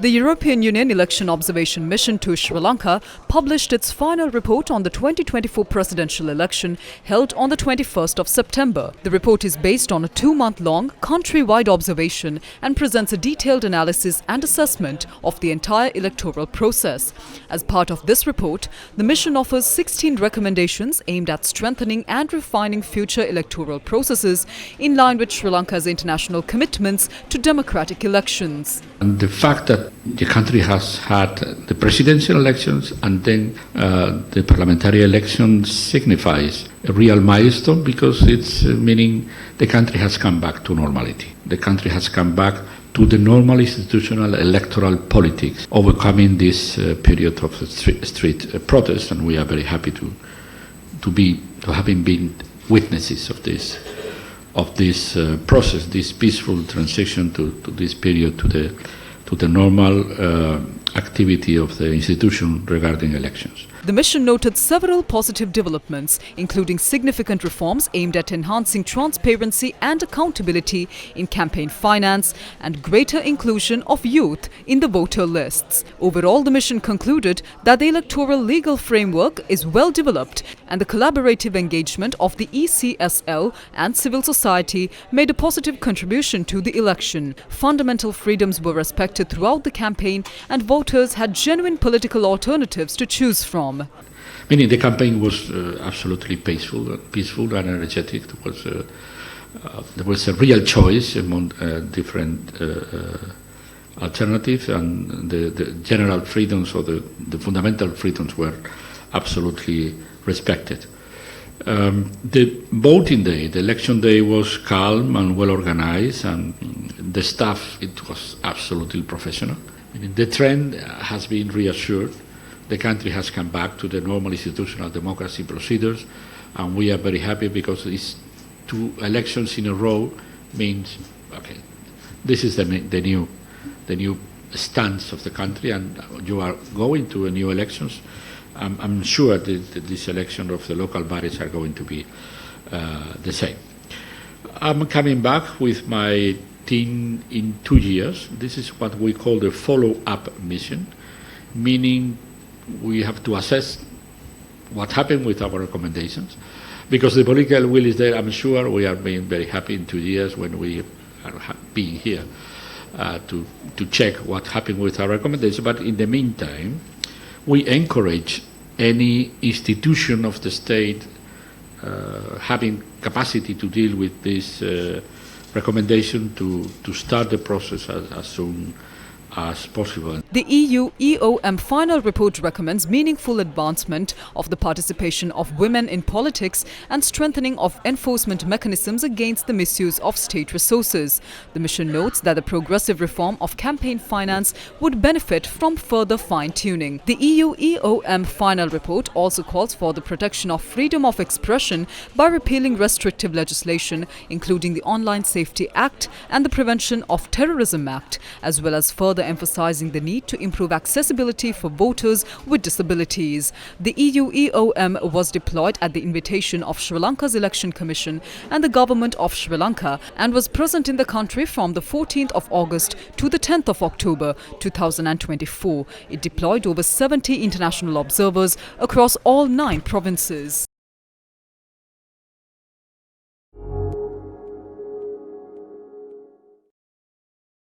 The European Union Election Observation Mission to Sri Lanka published its final report on the 2024 presidential election held on the 21st of September. The report is based on a 2-month-long country-wide observation and presents a detailed analysis and assessment of the entire electoral process. As part of this report, the mission offers 16 recommendations aimed at strengthening and refining future electoral processes in line with Sri Lanka's international commitments to democratic elections. And the fact that the country has had the presidential elections and then the parliamentary elections signifies a real milestone, because it's meaning the country has come back to normality. The country has come back to the normal institutional electoral politics, overcoming this period of street protest, and we are very happy to having been witnesses of this process, this peaceful transition to this period, to the normal activity of the institution regarding elections. The mission noted several positive developments, including significant reforms aimed at enhancing transparency and accountability in campaign finance and greater inclusion of youth in the voter lists. Overall, the mission concluded that the electoral legal framework is well developed and the collaborative engagement of the ECSL and civil society made a positive contribution to the election. Fundamental freedoms were respected throughout the campaign and voters had genuine political alternatives to choose from. Meaning the campaign was absolutely peaceful and energetic. There was a real choice among different alternatives, and the general freedoms or the fundamental freedoms were absolutely respected. The voting day, the election day, was calm and well organized, and the staff, it was absolutely professional. The trend has been reassured. The country has come back to the normal institutional democracy procedures, and we are very happy because these 2 elections in a row means, okay, this is the new stance of the country, and you are going to a new elections. I'm sure that this election of the local bodies are going to be the same. I'm coming back with my team in 2 years. This is what we call the follow-up mission, meaning we have to assess what happened with our recommendations, because the political will is there. I'm sure we are being very happy in 2 years when we are being here to check what happened with our recommendations. But in the meantime, we encourage any institution of the state having capacity to deal with this recommendation to start the process as soon as possible. The EU EOM final report recommends meaningful advancement of the participation of women in politics and strengthening of enforcement mechanisms against the misuse of state resources. The mission notes that the progressive reform of campaign finance would benefit from further fine-tuning. The EU EOM final report also calls for the protection of freedom of expression by repealing restrictive legislation, including the Online Safety Act and the Prevention of Terrorism Act, as well as further emphasizing the need to improve accessibility for voters with disabilities. The EU EOM was deployed at the invitation of Sri Lanka's Election Commission and the Government of Sri Lanka and was present in the country from the 14th of August to the 10th of October 2024. It deployed over 70 international observers across all 9 provinces.